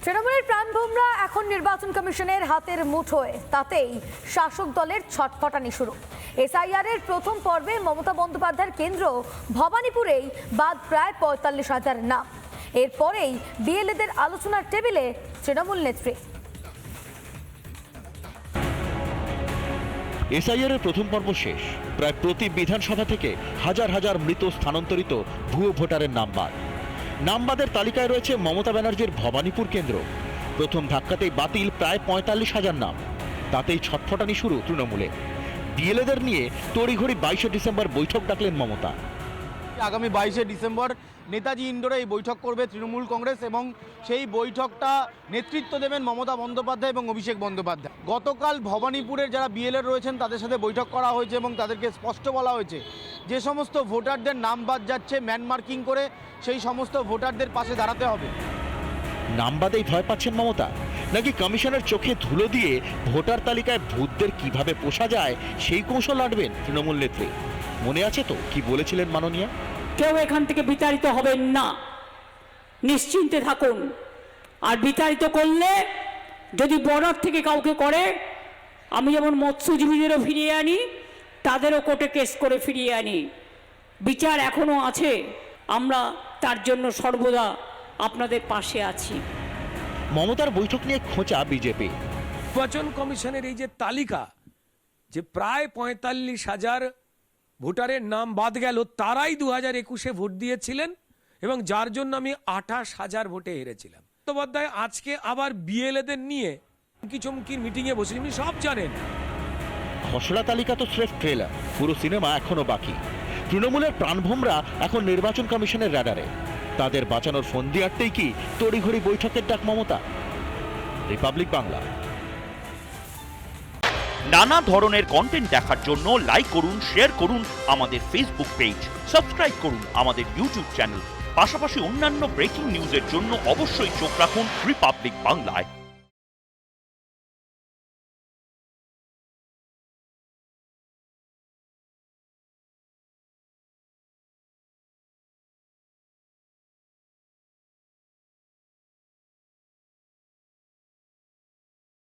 তৃণমূলের প্রাণভোমরা এখন নির্বাচন কমিশনের হাতের মুঠোয়, তাতেই শাসক দলের ছটফটানি শুরু। এসআইআর এর প্রথম পর্বে মমতা বন্দ্যোপাধ্যায়ের কেন্দ্র ভবানীপুরেই বাদ প্রায় ৪৫,০০০ নাম। এরপরেই বিএলএদের আলোচনার টেবিলে তৃণমূল নেত্রী। এসআইআর এর প্রথম পর্ব শেষ। প্রায় প্রতি বিধানসভা থেকে হাজার হাজার মৃত স্থানান্তরিত ভুয়ো ভোটারের নাম বাদ। নামবাদের তালিকায় রয়েছে মমতা ব্যানার্জির ভবানীপুর কেন্দ্র। প্রথম ধাক্কাতেই বাতিল প্রায় ৪৫,০০০ নাম। তাতেই ছটফটানি শুরু তৃণমূলে। বিএলএদের নিয়ে তড়িঘড়ি ২২শে ডিসেম্বর বৈঠক ডাকলেন মমতা। আগামী ২২শে ডিসেম্বর নেতাজি ইন্ডোরে এই বৈঠক করবে তৃণমূল কংগ্রেস এবং সেই বৈঠকটা নেতৃত্ব দেবেন মমতা বন্দ্যোপাধ্যায় এবং অভিষেক বন্দ্যোপাধ্যায়। গতকাল ভবানীপুরের যারা বিএলএ রয়েছেন তাদের সাথে বৈঠক করা হয়েছে এবং তাদেরকে স্পষ্ট বলা হয়েছে যে সমস্ত ভোটারদের নাম বাদ যাচ্ছে ম্যান মার্কিং করে সেই সমস্ত ভোটারদের পাশে দাঁড়াতে হবে। নাম বাদেই ভয় পাচ্ছেন মমতা, নাকি কমিশনের চোখে ধুলো দিয়ে ভোটার তালিকায় ভূতদের কিভাবে পোষা যায় সেই কৌশল আঁটবেন তৃণমূল নেত্রী? মনে আছে তো কি বলেছিলেন মাননীয়া? কেউ এখান থেকে বিতাড়িত হবেন না, নিশ্চিন্তে থাকুন। আর বিতাড়িত করলে যদি বর্ডার থেকে কাউকে করে, আমি যেমন মৎস্যজীবীদেরও ফিরিয়ে আনি, তাদেরও কোর্টে কেস করে ফিরিয়ে আনি। বিচার এখনো আছে, আমরা তার জন্য সর্বদা আপনাদের পাশে আছি। মমতার বৈঠক নিয়ে খোঁচা বিজেপি। নির্বাচন কমিশনের এই যে তালিকা, যে প্রায় ৪৫,০০০ ভোটারের নাম বাদ গেল, তারাই ২০২১-এ ভোট দিয়েছিলেন এবং যার জন্য আমি ২৮,০০০ ভোটে হেরেছিলাম। বন্দ্যোপাধ্যায় আজকে আবার বিএলএদের নিয়ে চমকির মিটিংয়ে বসে, আপনি সব জানেন। খসড়া তালিকা তো স্রেফ ট্রেলার, পুরো সিনেমা এখনো বাকি। তৃণমূলের প্রাণভোমরা এখন নির্বাচন কমিশনের রাডারে। তাদের বাঁচানোর ফন্দি আটতেই কি তড়িঘড়ি বৈঠকের ডাক মমতা? রিপাবলিক বাংলা। নানা ধরনের কন্টেন্ট দেখার জন্য লাইক করুন, শেয়ার করুন আমাদের ফেসবুক পেজ, সাবস্ক্রাইব করুন আমাদের ইউটিউব চ্যানেল। পাশাপাশি অন্যান্য ব্রেকিং নিউজের জন্য অবশ্যই চোখ রাখুন রিপাবলিক বাংলায়।